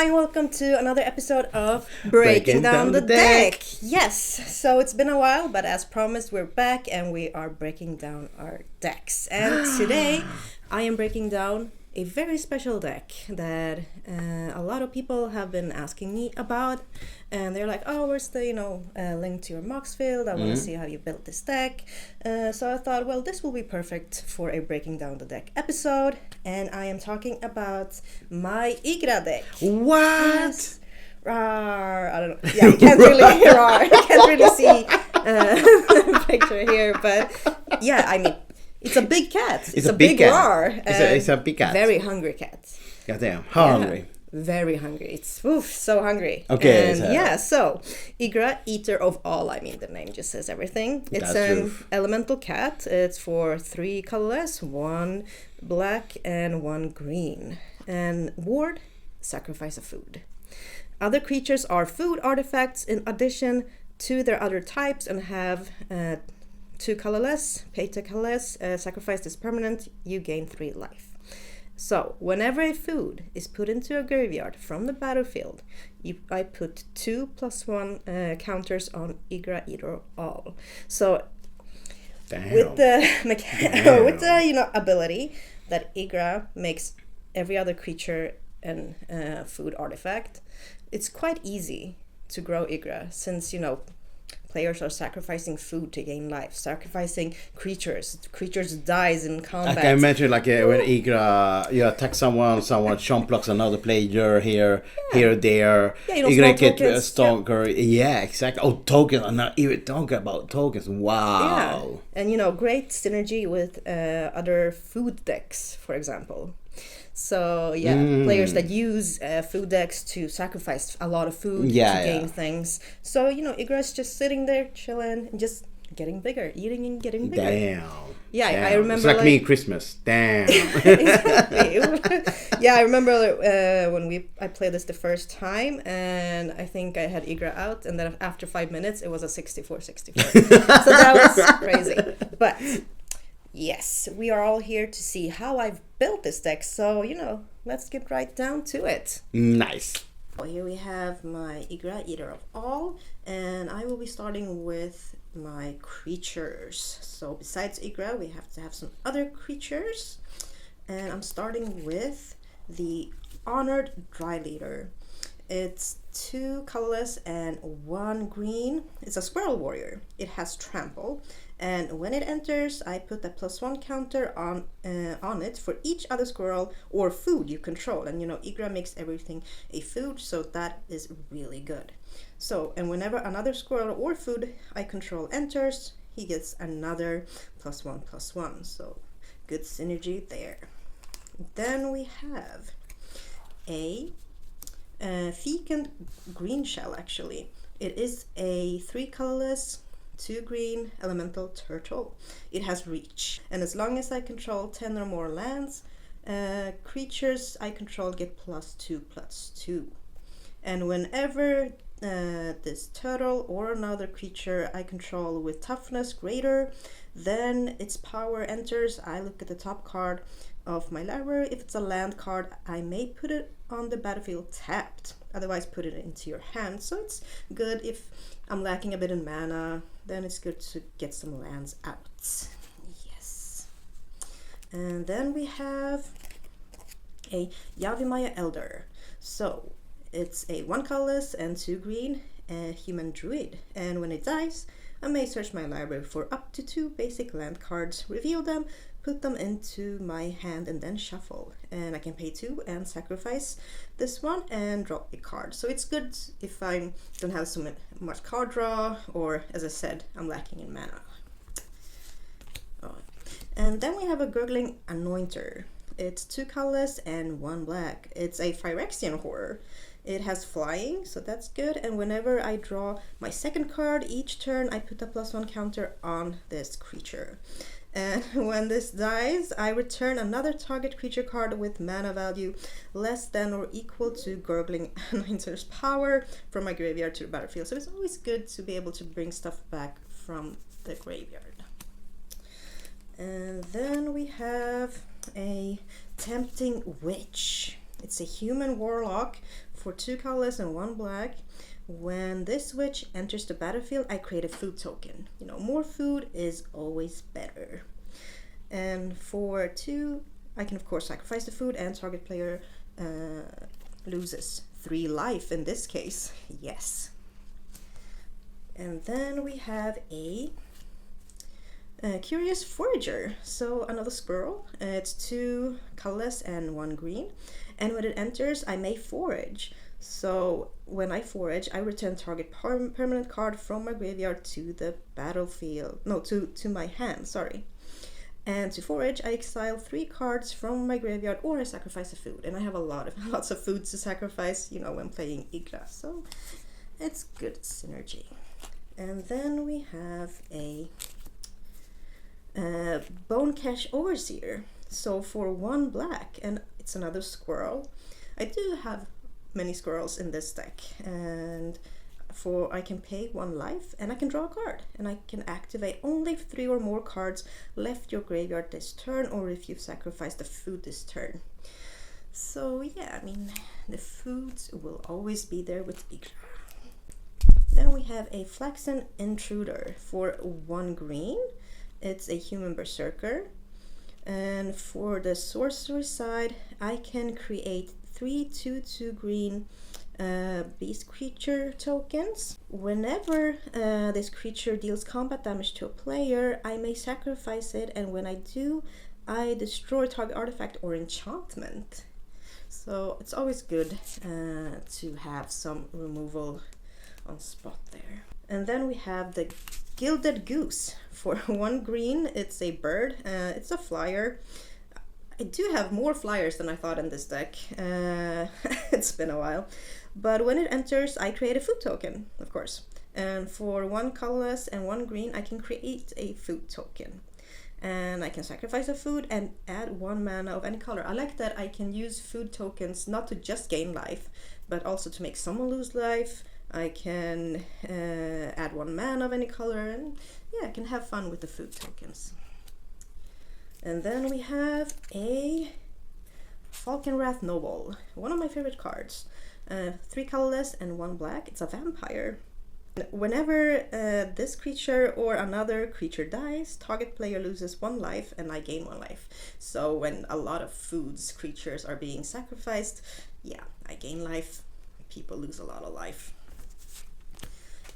Hi, and welcome to another episode of Breaking Down the Deck. Yes, so it's been a while, but as promised, we're back and we are breaking down our decks. And today, I am breaking down a very special deck that a lot of people have been asking me about. And they're like, oh, where's the, link to your Moxfield? I want to see how you built this deck. So I thought, well, this will be perfect for a Breaking Down the Deck episode. And I am talking about my Ygra deck. What? Yes. Rawr. I don't know. Yeah, you can't really rawr. You can't really see the picture here. But yeah, I mean, it's a big cat. It's a big cat. rawr. It's a big cat. Very hungry cat. Goddamn. How hungry? Very hungry. It's so hungry. Okay. And so Ygra, eater of all. I mean, the name just says everything. It's an elemental cat. It's for 3 colorless, 1 black and 1 green. And ward, sacrifice a food. Other creatures are food artifacts in addition to their other types and have 2 colorless, pay 2 colorless, sacrifice this permanent, you gain 3 life. So, whenever a food is put into a graveyard from the battlefield, I put 2+1 counters on Ygra, eater of all. So, with the ability that Ygra makes every other creature and food artifact, it's quite easy to grow Ygra since players are sacrificing food to gain life, sacrificing creatures dies in combat. I can imagine when Ygra, you attack someone chomp blocks another player here, there. Yeah, Ygra get stronger. Yeah, exactly. Oh, tokens. I'm not even talking about tokens. Wow. Yeah, and great synergy with other food decks, for example. So players that use food decks to sacrifice a lot of food to gain things. So Ygra's just sitting there chilling and just getting bigger, eating and getting bigger. Damn. Yeah, Damn. I remember. It's like me Christmas. Damn. Exactly. Yeah, I remember when I played this the first time, and I think I had Ygra out, and then after 5 minutes, it was a 64-64. So that was crazy, but. Yes, we are all here to see how I've built this deck, so, let's get right down to it. Nice. So here we have my Ygra, eater of all, and I will be starting with my creatures. So besides Ygra, we have to have some other creatures, and I'm starting with the Honored Dry Leader. It's 2 colorless and 1 green. It's a squirrel warrior. It has trample. And when it enters, I put a +1 counter on it for each other squirrel or food you control. And Ygra makes everything a food, so that is really good. So, and whenever another squirrel or food I control enters, he gets another +1/+1. So, good synergy there. Then we have a Fecund green shell, actually. It is a 3 colorless, 2 green elemental turtle. It has reach, and as long as I control 10 or more lands, creatures I control get +2/+2. And whenever this turtle or another creature I control with toughness greater than its power enters, I look at the top card of my library. If it's a land card, I may put it on the battlefield tapped, otherwise put it into your hand. So it's good if I'm lacking a bit in mana, then it's good to get some lands out. Yes. And then we have a Yavimaya Elder. So it's a 1 colorless and 2 green human druid, and when it dies, I may search my library for up to 2 basic land cards, reveal them, put them into my hand, and then shuffle. And I can pay 2 and sacrifice this one and draw a card. So it's good if I don't have so much card draw, or as I said, I'm lacking in mana. And then we have a Gurgling Anointer. It's 2 colorless and 1 black. It's a Phyrexian horror. It has flying, so that's good. And whenever I draw my second card each turn, I put a +1 counter on this creature. And when this dies, I return another target creature card with mana value less than or equal to Gurgling Anointer's power from my graveyard to the battlefield. So it's always good to be able to bring stuff back from the graveyard. And then we have a Tempting Witch. It's a human warlock for 2 colors and 1 black, when this witch enters the battlefield, I create a food token. You know, more food is always better. And for 2, I can of course sacrifice the food and target player loses 3 life in this case. Yes. And then we have a Curious Forager. So another squirrel. It's 2 colorless and 1 green. And when it enters, I may forage. So when I forage, I return target permanent card from my graveyard to the battlefield. No, to my hand, sorry. And to forage, I exile 3 cards from my graveyard, or I sacrifice a food. And I have lots of food to sacrifice, you know, when playing Ygra. So it's good synergy. And then we have a Bone Cache Overseer. So for 1 black, and it's another squirrel. I do have many squirrels in this deck, and I can pay 1 life and I can draw a card, and I can activate only 3 or more cards left your graveyard this turn, or if you've sacrificed the food this turn. So yeah, I mean, the foods will always be there with Ygra. Then we have a Flaxen Intruder for 1 green. It's a human berserker. And for the sorcery side, I can create 3 2/2 green beast creature tokens. Whenever this creature deals combat damage to a player, I may sacrifice it, and when I do, I destroy target artifact or enchantment. So it's always good to have some removal on spot there. And then we have the Gilded Goose for 1 green. It's a bird. It's a flyer. I do have more flyers than I thought in this deck. It's been a while. But when it enters, I create a food token, of course. And for 1 colorless and 1 green, I can create a food token. And I can sacrifice a food and add 1 mana of any color. I like that I can use food tokens not to just gain life, but also to make someone lose life. I can add 1 mana of any color, and yeah, I can have fun with the food tokens. And then we have a Falkenrath Noble, one of my favorite cards. 3 colorless and 1 black. It's a vampire. Whenever this creature or another creature dies, target player loses 1 life and I gain 1 life. So when a lot of foods creatures are being sacrificed, yeah, I gain life, people lose a lot of life.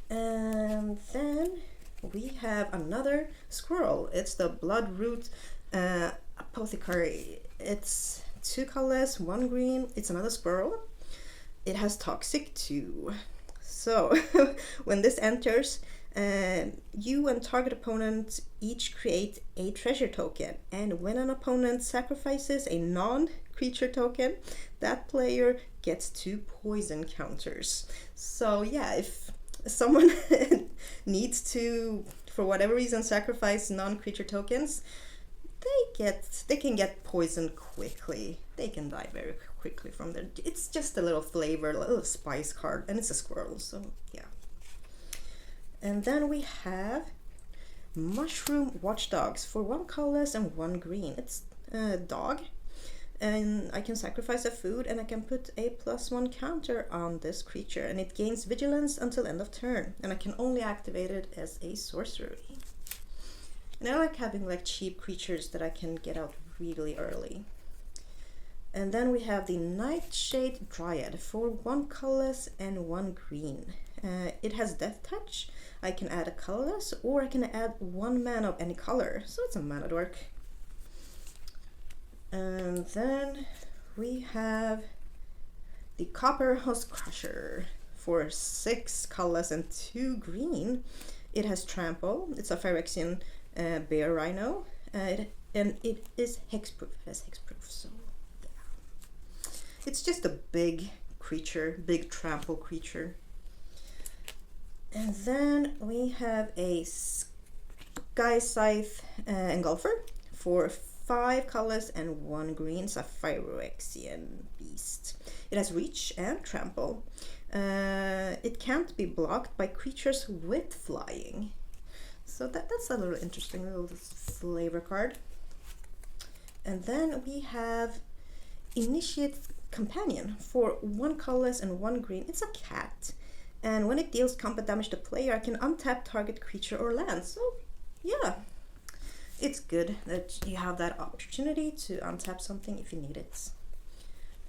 And then we have another squirrel. It's the Bloodroot Apothecary. It's 2 colorless, 1 green. It's another squirrel. It has Toxic too. So when this enters, you and target opponent each create a treasure token, and when an opponent sacrifices a non-creature token, that player gets 2 poison counters. So yeah, if someone needs to, for whatever reason, sacrifice non-creature tokens, they can get poisoned quickly. They can die very quickly from there. It's just a little flavor, a little spice card, and it's a squirrel, so yeah. And then we have Mushroom Watchdogs for 1 colorless and 1 green. It's a dog, and I can sacrifice a food, and I can put a +1 counter on this creature, and it gains vigilance until end of turn, and I can only activate it as a sorcery. And I like having like cheap creatures that I can get out really early. And then we have the Nightshade Dryad for 1 colorless and 1 green. It has Death Touch. I can add a colorless, or I can add 1 mana of any color. So it's a mana dork. And then we have the Copper Husk Crusher for 6 colorless and 2 green. It has Trample. It's a Phyrexian bear rhino. And it is hexproof. It has hexproof, so yeah. It's just a big creature, big trample creature. And then we have a Sky Scythe Engulfer for 5 colors and 1 green. It's a Phyrexian beast. It has Reach and Trample. It can't be blocked by creatures with flying. So that's a little interesting little flavor card. And then we have Initiate companion. For 1 colorless and 1 green, it's a cat. And when it deals combat damage to player, I can untap target creature or land. So yeah, it's good that you have that opportunity to untap something if you need it.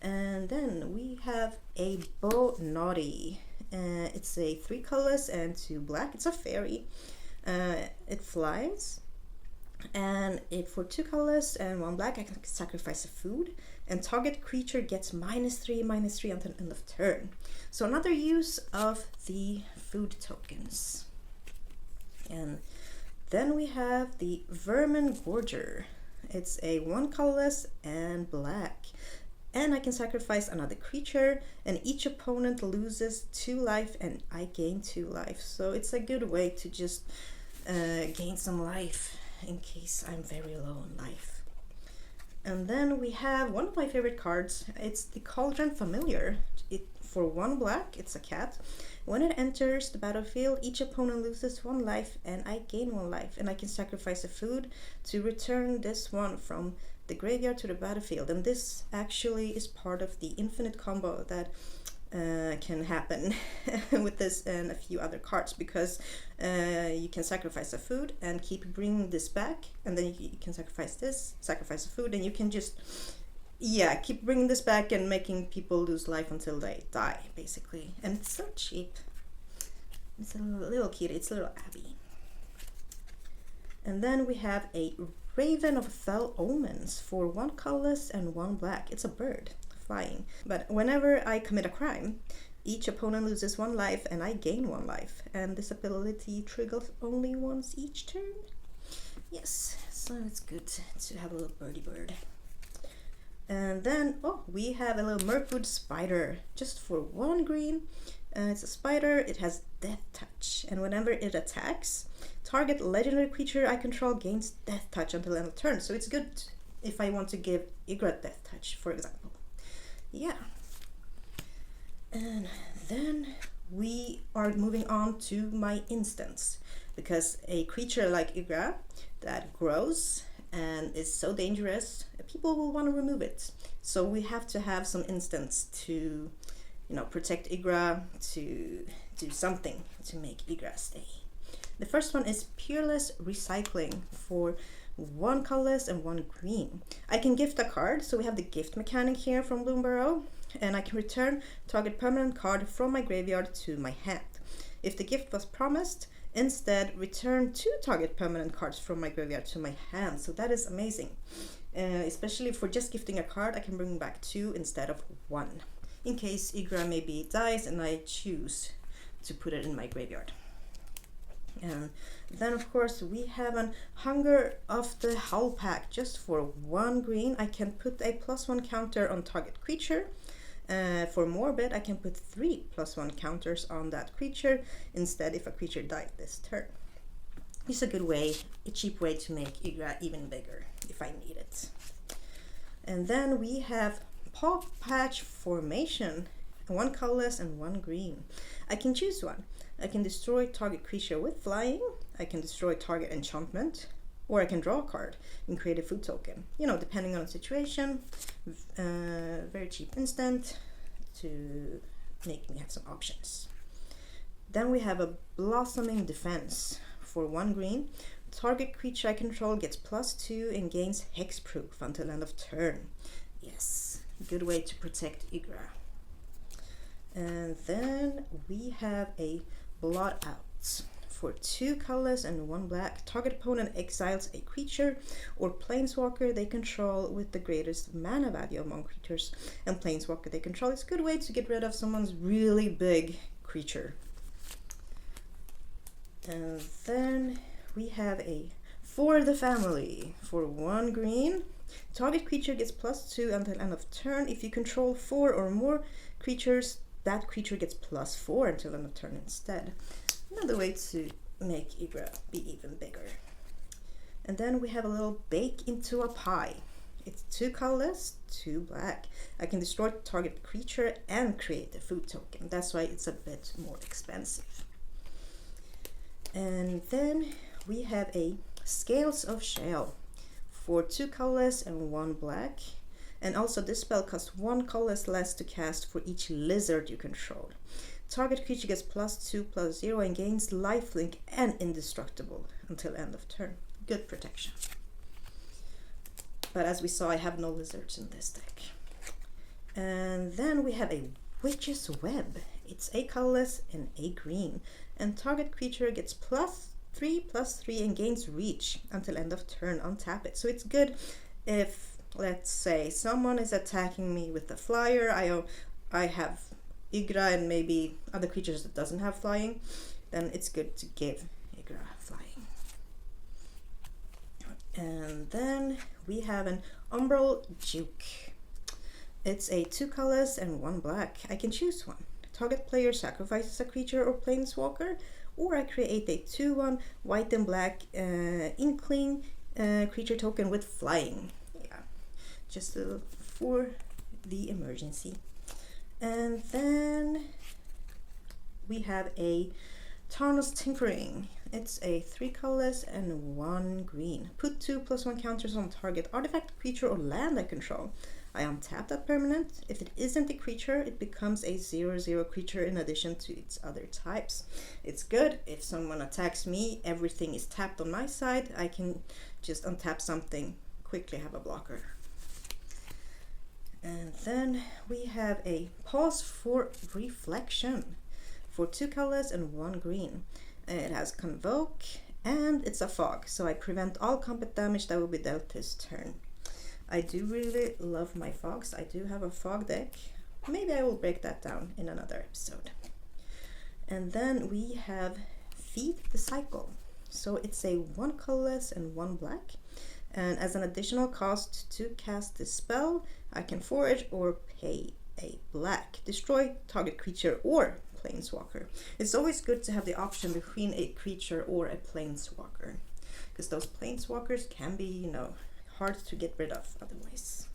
And then we have a Bo Naughty. It's a 3 colorless and 2 black. It's a fairy. It flies. And for 2 colors and 1 black, I can sacrifice a food, and target creature gets -3/-3 until end of turn. So another use of the food tokens. And then we have the Vermin Gorger. It's a 1 colorless and black. And I can sacrifice another creature, and each opponent loses 2 life and I gain 2 life. So it's a good way to just gain some life in case I'm very low on life. And then we have one of my favorite cards. It's the Cauldron Familiar. For 1 black, it's a cat. When it enters the battlefield, each opponent loses 1 life and I gain 1 life. And I can sacrifice a food to return this one from the graveyard to the battlefield. And this actually is part of the infinite combo that can happen with this and a few other cards, because you can sacrifice a food and keep bringing this back, and then you can sacrifice a food, and you can just keep bringing this back and making people lose life until they die, basically. And it's so cheap. It's a little cute. It's a little Abby. And then we have a Raven of Fell Omens for 1 colorless and 1 black. It's a bird flying. But whenever I commit a crime, each opponent loses 1 life and I gain 1 life. And this ability triggers only once each turn. Yes, so it's good to have a little birdie bird. And then, we have a little Mirkwood Spider, just for 1 green. It's a spider, it has Death Touch, and whenever it attacks, target legendary creature I control gains Death Touch until end of turn. So it's good if I want to give Ygra Death Touch, for example. Yeah. And then we are moving on to my instants, because a creature like Ygra that grows and is so dangerous, people will want to remove it. So we have to have some instants to, protect Ygra, to do something to make Ygra stay. The first one is Peerless Recycling for 1 colorless and 1 green. I can gift a card, so we have the gift mechanic here from Bloomburrow, and I can return target permanent card from my graveyard to my hand. If the gift was promised, instead return 2 target permanent cards from my graveyard to my hand. So that is amazing. Especially for just gifting a card, I can bring back 2 instead of 1, in case Ygra maybe dies and I choose to put it in my graveyard. And then of course we have an Hunger of the Howl Pack. Just for 1 green, I can put a +1 counter on target creature. For Morbid, I can put 3 +1 counters on that creature instead if a creature died this turn. It's a good way, a cheap way to make Ygra even bigger if I need it. And then we have Paw Patch Formation, 1 colorless and 1 green. I can choose one. I can destroy target creature with flying, I can destroy target enchantment, or I can draw a card and create a food token. Depending on the situation. Very cheap instant to make me have some options. Then we have a Blossoming Defense for 1 green. Target creature I control gets +2 and gains hexproof until end of turn. Yes, good way to protect Ygra. And then we have a Blot Out for 2 colors and 1 black. Target opponent exiles a creature or planeswalker they control with the greatest mana value among creatures and planeswalker they control. It's a good way to get rid of someone's really big creature. And then we have a For the Family for 1 green. Target creature gets +2 until end of turn. If you control 4 or more creatures, that creature gets +4 until end of turn instead. Another way to make Ygra be even bigger. And then we have a little Bake into a Pie. It's 2 colorless, 2 black. I can destroy target creature and create a food token. That's why it's a bit more expensive. And then we have a Scales of Shale for 2 colorless and 1 black. And also this spell costs 1 colorless less to cast for each lizard you control. Target creature gets +2/+0 and gains lifelink and indestructible until end of turn. Good protection. But as we saw, I have no lizards in this deck. And then we have a Witch's Web. It's a colorless and a green. And target creature gets +3/+3 and gains reach until end of turn. Untap it. So it's good if, let's say, someone is attacking me with a flyer. I have Ygra and maybe other creatures that doesn't have flying. Then it's good to give Ygra flying. And then we have an Umbral Duke. It's a 2 colors and 1 black. I can choose one. Target player sacrifices a creature or planeswalker, or I create a 2/1 white and black inkling creature token with flying. Yeah, just for the emergency. And then we have a Tarnos Tinkering. It's a 3 colors and 1 green. Put 2/+1 counters on target artifact, creature, or land I control. I untap that permanent. If it isn't a creature, it becomes a 0/0 creature in addition to its other types. It's good if someone attacks me, everything is tapped on my side. I can just untap something, quickly have a blocker. And then we have a Pause for Reflection for 2 colors and 1 green. It has Convoke and it's a fog, so I prevent all combat damage that will be dealt this turn. I do really love my fogs. I do have a fog deck. Maybe I will break that down in another episode. And then we have Feed the Cycle. So it's a 1 colorless and 1 black. And as an additional cost to cast this spell, I can forage or pay a black. Destroy target creature or planeswalker. It's always good to have the option between a creature or a planeswalker, because those planeswalkers can be, hard to get rid of otherwise.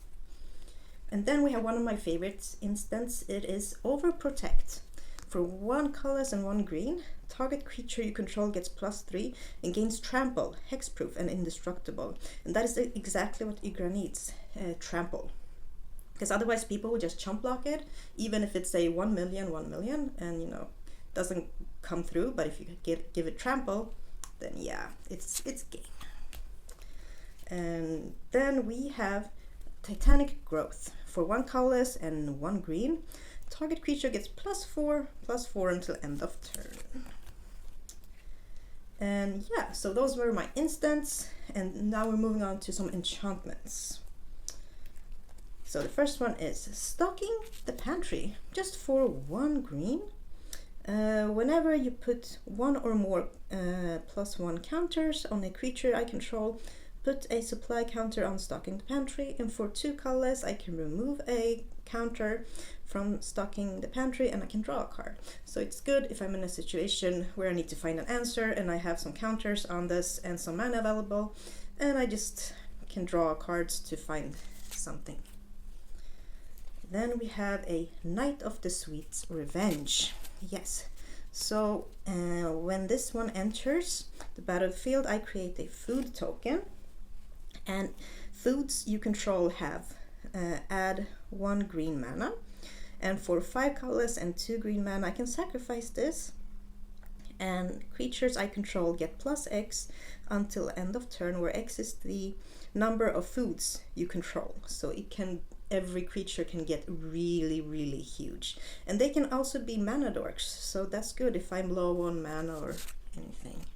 And then we have one of my favorites instance. It is Overprotect. For 1 colors and 1 green, target creature you control gets +3 and gains trample, hexproof, and indestructible. And that is exactly what Ygra needs, trample. Because otherwise people will just chump block it, even if it's a 1,000,000, and doesn't come through. But if you give it trample, then yeah, it's game. And then we have Titanic Growth. For 1 colorless and 1 green, target creature gets +4/+4 until end of turn. And yeah, so those were my instants, and now we're moving on to some enchantments. So the first one is Stocking the Pantry, just for 1 green. Whenever you put 1 or more +1 counters on a creature I control, put a supply counter on Stocking the Pantry, and for 2 colors I can remove a counter from Stocking the Pantry and I can draw a card. So it's good if I'm in a situation where I need to find an answer and I have some counters on this and some mana available, and I just can draw cards to find something. Then we have a Knight of the Sweet Revenge. Yes. So when this one enters the battlefield, I create a food token. And foods you control have add 1 green mana, and for 5 colors and 2 green mana I can sacrifice this, and creatures I control get +X until end of turn, where X is the number of foods you control. So every creature can get really, really huge, and they can also be mana dorks, so that's good if I'm low on mana or anything.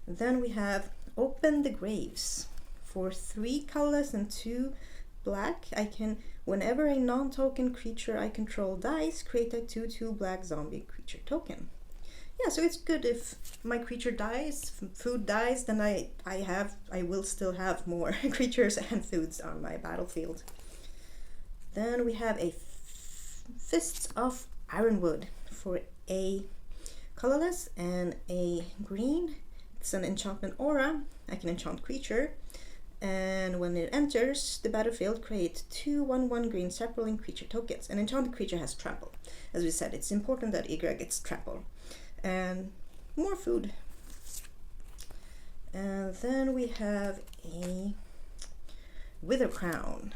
And then we have Open the Graves. For 3 colors and 2 black, I can, whenever a non-token creature I control dies, create a 2/2 black zombie creature token. Yeah, so it's good if my creature dies, food dies, then I will still have more creatures and foods on my battlefield. Then we have a Fists of Ironwood for a colorless and a green. It's an enchantment aura. I can enchant creature, and when it enters the battlefield, create 2 1/1 green sapling creature tokens. An enchanted creature has trample. As we said, it's important that Ygra gets trample. And more food. And then we have a Wither Crown.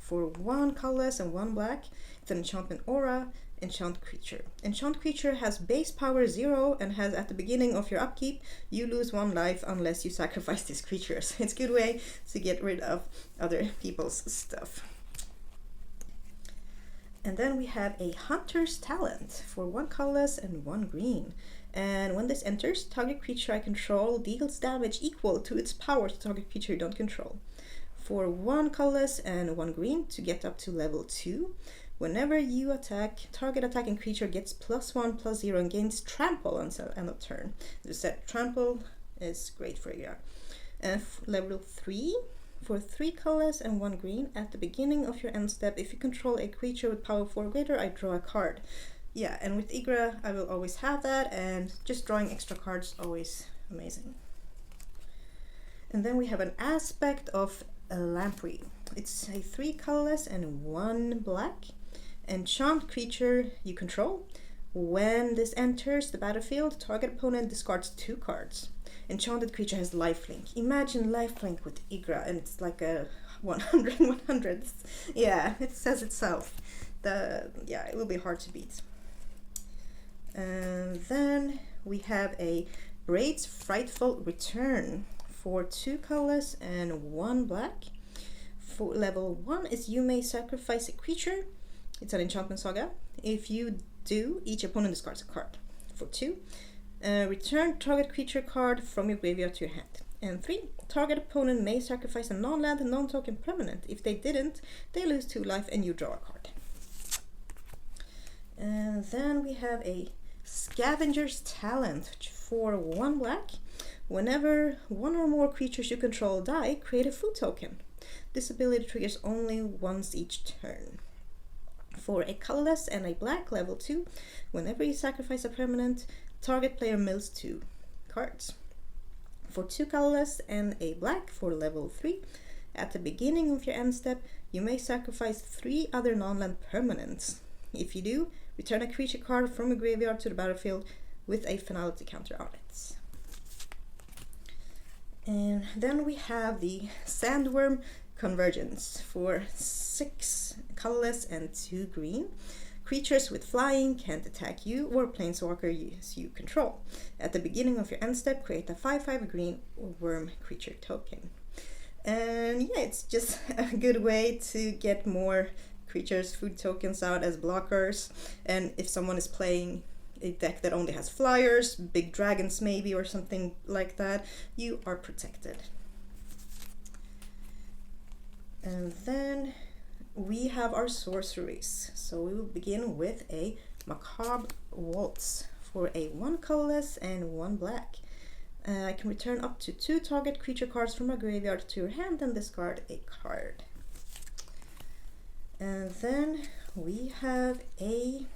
For 1 colorless and 1 black, it's an enchantment aura, enchant creature. Enchant creature has base power 0 and has at the beginning of your upkeep, you lose 1 life unless you sacrifice these creatures. It's a good way to get rid of other people's stuff. And then we have a Hunter's Talent for 1 colorless and 1 green. And when this enters, target creature I control deals damage equal to its power to target creature you don't control. For 1 colorless and 1 green to get up to level 2. Whenever you attack, target attacking creature gets +1/+0 and gains trample until end of turn. As I said, trample is great for Ygra. And level 3. For 3 colors and 1 green, at the beginning of your end step, if you control a creature with power 4 or greater, I draw a card. Yeah, and with Ygra, I will always have that, and just drawing extra cards always amazing. And then we have an aspect of a lamprey. It's a 3 colorless and 1 black. Enchant creature you control. When this enters the battlefield, target opponent discards 2 cards. Enchanted creature has lifelink. Imagine lifelink with Ygra, and it's like a 100/100. Yeah, it says itself. It will be hard to beat. And then we have a Braid's Frightful Return for 2 colors and 1 black. For level 1 is you may sacrifice a creature. It's an enchantment saga. If you do, each opponent discards a card. For 2, return target creature card from your graveyard to your hand. And 3, target opponent may sacrifice a non-land and non-token permanent. If they didn't, they lose 2 life and you draw a card. And then we have a Scavenger's Talent for 1 black. Whenever 1 or more creatures you control die, create a food token. This ability triggers only once each turn. For a colorless and a black level 2, whenever you sacrifice a permanent, target player mills 2 cards. For 2 colorless and a black for level 3, at the beginning of your end step, you may sacrifice 3 other non-land permanents. If you do, return a creature card from a graveyard to the battlefield with a finality counter on it. And then we have the Sandworm Convergence for 6 colorless and 2 green. Creatures with flying can't attack you or planeswalkers you control. At the beginning of your end step, create a 5/5 green worm creature token. And yeah, it's just a good way to get more creatures, food tokens out as blockers. And if someone is playing a deck that only has flyers, big dragons maybe, or something like that, you are protected. And then we have our sorceries. So we will begin with a Macabre Waltz for a 1 colorless and 1 black. I can return up to 2 target creature cards from a graveyard to your hand and discard a card. And then we have a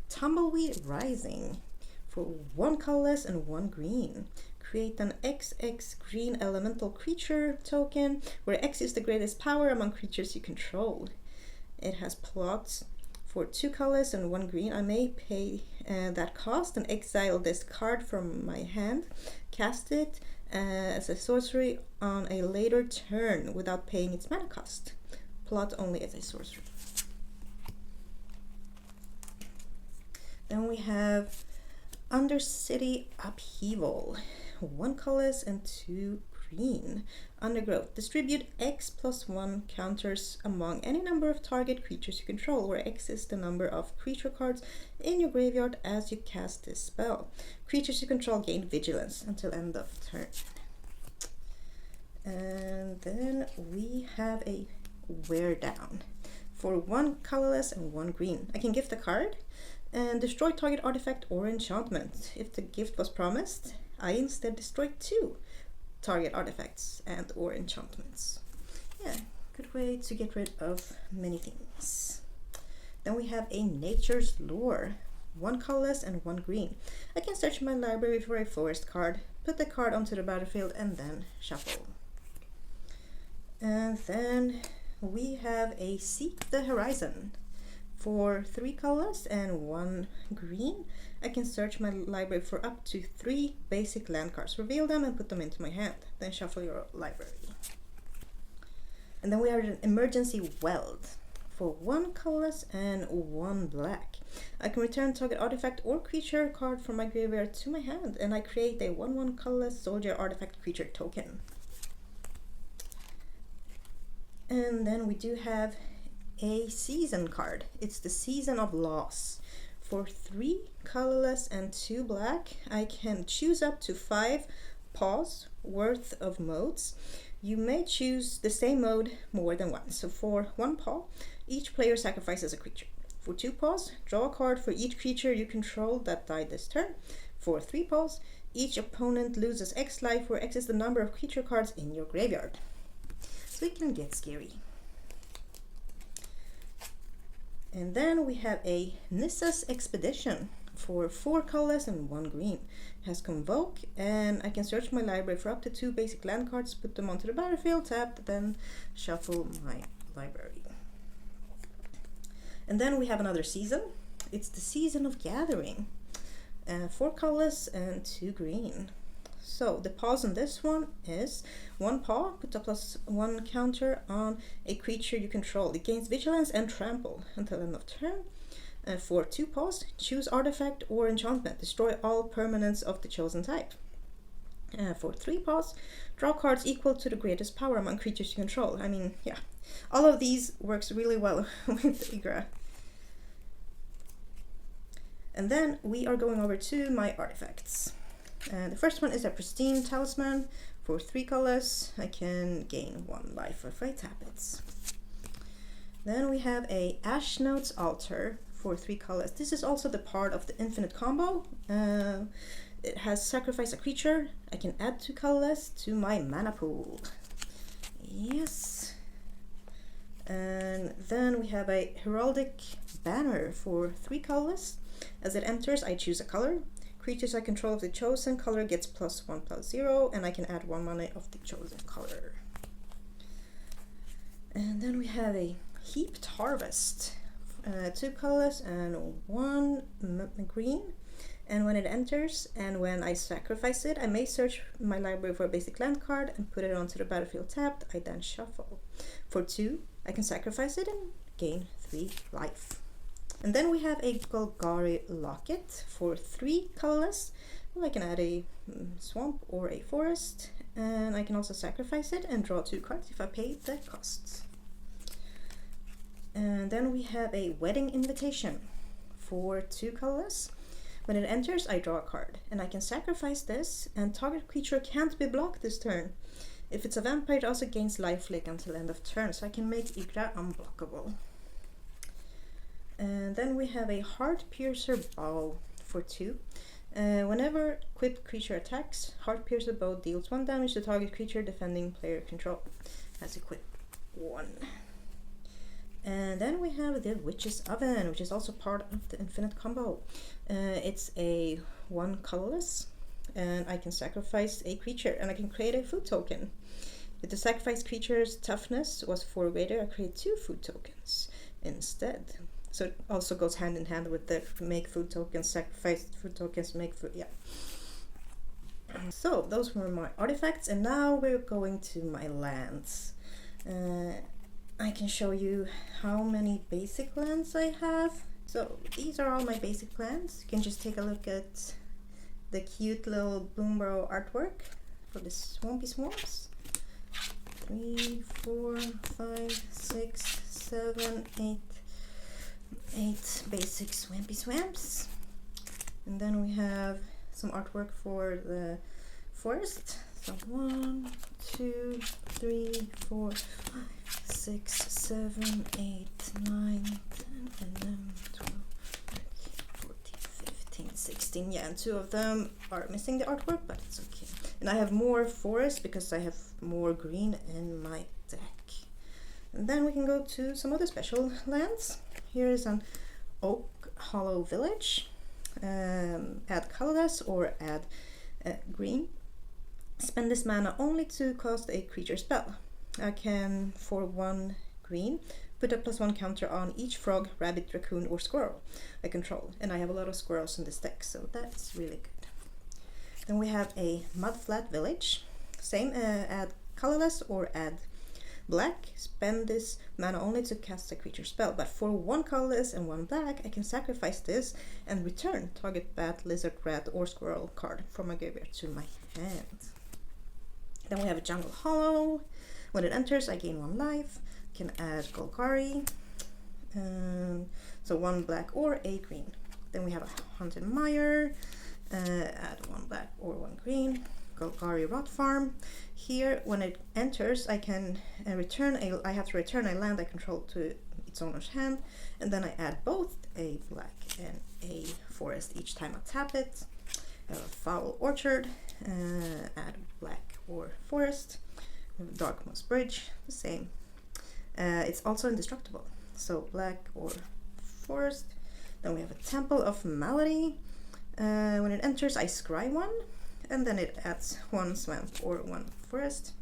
Tumbleweed Rising for 1 colorless and 1 green. Create an XX green elemental creature token where X is the greatest power among creatures you control. It has plots for 2 colors and 1 green. I may pay that cost and exile this card from my hand, cast it as a sorcery on a later turn without paying its mana cost. Plot only as a sorcery. Then we have Undercity Upheaval. 1 colors and 2 green. Undergrowth. Distribute X+1 counters among any number of target creatures you control, where X is the number of creature cards in your graveyard as you cast this spell. Creatures you control gain vigilance until end of turn. And then we have a Wear Down for 1 colorless and 1 green. I can gift a card and destroy target artifact or enchantment. If the gift was promised, I instead destroy 2 target artifacts and or enchantments. Yeah, good way to get rid of many things. Then we have a Nature's Lure. 1 colorless and 1 green. I can search my library for a forest card, put the card onto the battlefield and then shuffle. And then we have a Seek the Horizon. For 3 colors and 1 green, I can search my library for up to 3 basic land cards, reveal them and put them into my hand, then shuffle your library. And then we have an emergency weld for 1 colorless and 1 black. I can return target artifact or creature card from my graveyard to my hand, and I create a 1/1 colorless soldier artifact creature token. And then we do have a season card. It's the Season of Loss. For 3 colorless and 2 black, I can choose up to 5 paws worth of modes. You may choose the same mode more than once. So for 1 paw, each player sacrifices a creature. For 2 paws, draw a card for each creature you control that died this turn. For 3 paws, each opponent loses X life, where X is the number of creature cards in your graveyard. So it can get scary. And then we have a Nissa's Expedition for 4 colorless and 1 green. It has Convoke, and I can search my library for up to 2 basic land cards, put them onto the battlefield, tap, then shuffle my library. And then we have another season. It's the Season of Gathering. 4 colorless and 2 green. So the pause on this one is 1 paw, put a +1 counter on a creature you control. It gains vigilance and trample until end of turn. For 2 paws, choose artifact or enchantment. Destroy all permanents of the chosen type. For 3 paws, draw cards equal to the greatest power among creatures you control. I mean, yeah, all of these works really well with Ygra. And then we are going over to my artifacts. The first one is a Pristine Talisman. For 3 colors, I can gain 1 life if I tap it. Then we have a Ash Notes Altar for 3 colors. This is also the part of the infinite combo. It has sacrifice a creature. I can add 2 colorless to my mana pool. Yes. And then we have a Heraldic Banner for 3 colorless. As it enters, I choose a color. Creatures I control of the chosen color gets +1/+0, and I can add 1 mana of the chosen color. And then we have a Heaped Harvest, 2 colors and 1 green. And when it enters, and when I sacrifice it, I may search my library for a basic land card and put it onto the battlefield tapped. I then shuffle. For 2, I can sacrifice it and gain 3 life. And then we have a Golgari Locket for 3 colorless. Well, I can add a swamp or a forest, and I can also sacrifice it and draw 2 cards if I pay the costs. And then we have a Wedding Invitation for 2 colorless. When it enters, I draw a card, and I can sacrifice this, and target creature can't be blocked this turn. If it's a vampire, it also gains lifelink until end of turn, so I can make Ygra unblockable. And then we have a Heartpiercer Bow for 2. Whenever equipped creature attacks, Heartpiercer Bow deals 1 damage to target creature defending player control. Has equipped 1. And then we have the Witch's Oven, which is also part of the infinite combo. It's a 1 colorless, and I can sacrifice a creature, and I can create a food token. If the sacrificed creature's toughness was 4 greater, I create 2 food tokens instead. So it also goes hand in hand with the make food tokens, sacrifice food tokens, make food, yeah. So those were my artifacts, and now we're going to my lands. I can show you how many basic lands I have. So these are all my basic lands. You can just take a look at the cute little Boombro artwork for the Swampy Swamps. 3, 4, 5, 6, 7, 8 basic Swampy Swamps. And then we have some artwork for the forest. So 1, 2, 3, 4, 6, 7, 8, 9, 10, 11, 12, 13, 14, 15, 16. Yeah, and 2 of them are missing the artwork, but it's okay. And I have more forest because I have more green in my deck. And then we can go to some other special lands. Here is an Oak Hollow Village. Add colorless or add green. Spend this mana only to cast a creature spell. I can, for 1 green, put a +1 counter on each frog, rabbit, raccoon, or squirrel I control. And I have a lot of squirrels in this deck, so that's really good. Then we have a Mudflat Village. Same, add colorless or add black, spend this mana only to cast a creature spell, but for 1 colorless and 1 black, I can sacrifice this and return target bat, lizard, rat, or squirrel card from my graveyard to my hand. Then we have a Jungle Hollow. When it enters, I gain 1 life. Can add Golgari. So 1 black or a green. Then we have a Haunted Mire. Add 1 black or 1 green. Golgari Rot Farm. Here, when it enters, I can I have to return a land I control to its owner's hand, and then I add both a black and a forest each time I tap it. Foul Orchard. Add black or forest. Darkmost Bridge, the same. It's also indestructible, so black or forest. Then we have a Temple of Malady. When it enters, I scry 1, and then it adds 1 swamp or 1 forest.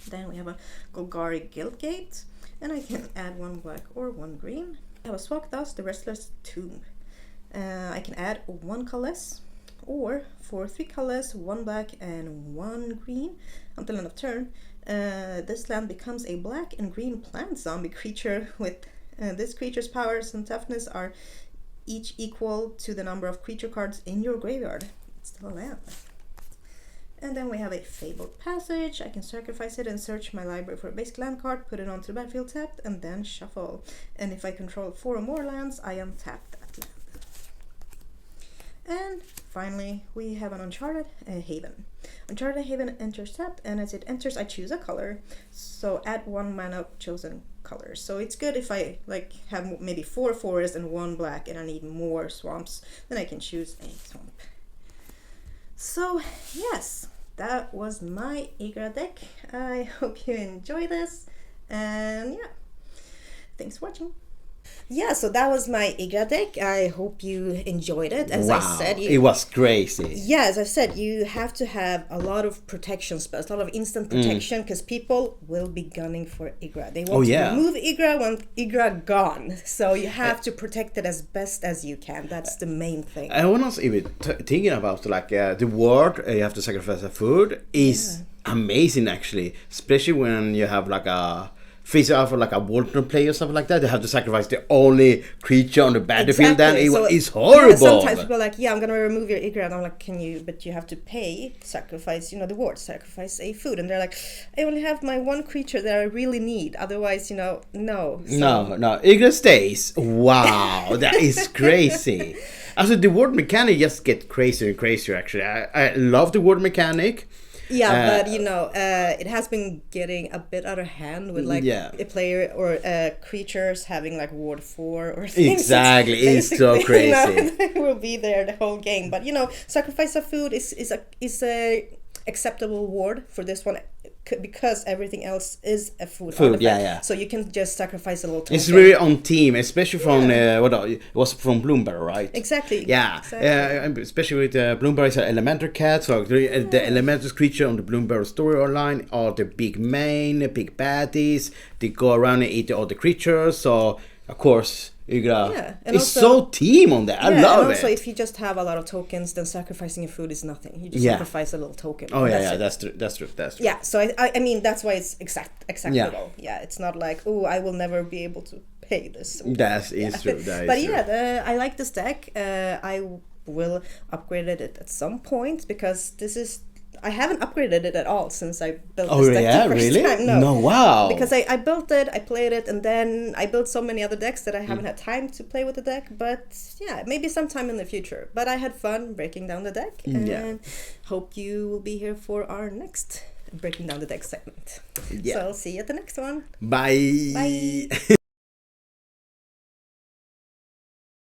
Then we have a Golgari Guildgate, and I can add 1 black or 1 green. I have a Swagdash, the Restless Tomb. I can add 1 colorless, or for 3 colors, 1 black and 1 green until end of turn. This land becomes a black and green plant zombie creature with this creature's powers and toughness are each equal to the number of creature cards in your graveyard. It's still a land. And then we have a Fabled Passage. I can sacrifice it and search my library for a basic land card, put it onto the battlefield tapped, and then shuffle. And if I control 4 or more lands, I untap that land. And finally, we have an Uncharted Haven. Uncharted Haven enters tapped, and as it enters, I choose a color. So add 1 mana of chosen color. So it's good if I have maybe 4 forests and 1 black, and I need more swamps. Then I can choose a swamp. So yes, that was my Ygra deck. I hope you enjoy this, and yeah, thanks for watching. Yeah, so that was my Ygra deck. I hope you enjoyed it. As I said, it was crazy. Yeah, as I said, you have to have a lot of protection spells, a lot of instant protection, because people will be gunning for Ygra. They want to remove Ygra, want Ygra gone. So you have to protect it as best as you can. That's the main thing. I was even thinking about the word you have to sacrifice a food is amazing, actually, especially when you have a face off like a Walton play or something like that. They have to sacrifice the only creature on the battlefield. Then it's horrible. Yeah, sometimes people are like, I'm gonna remove your Ygra, and I'm like, but you have to pay, sacrifice, the word, sacrifice a food. And they're like, I only have my 1 creature that I really need, otherwise, no. No, Ygra stays. Wow, that is crazy. Also, the word mechanic just get crazier and crazier, actually. I love the word mechanic. Yeah, but it has been getting a bit out of hand with a player or creatures having ward 4 or things. Exactly, it's so crazy. They will be there the whole game. But sacrifice of food is a acceptable ward for this one, because everything else is a food artifact. So you can just sacrifice a little token. It's really on team, especially from it was from Bloomberg, right? Exactly. Yeah, exactly. Especially with Bloomberg is an elemental cat. So the elemental creature on the Bloomberg storyline are the big big baddies. They go around and eat all the creatures. So of course, Ygra is so team on that. I love it. And also, if you just have a lot of tokens, then sacrificing your food is nothing. You just sacrifice a little token. Oh yeah, that's true. Yeah, so I mean that's why it's acceptable. Yeah, it's not like, I will never be able to pay this. That is true. But I like this deck. I will upgrade it at some point, because I haven't upgraded it at all since I built this deck the first time. No, wow. Because I built it, I played it, and then I built so many other decks that I haven't had time to play with the deck. But yeah, maybe sometime in the future. But I had fun breaking down the deck, and hope you will be here for our next breaking down the deck segment. Yeah. So I'll see you at the next one. Bye. Bye.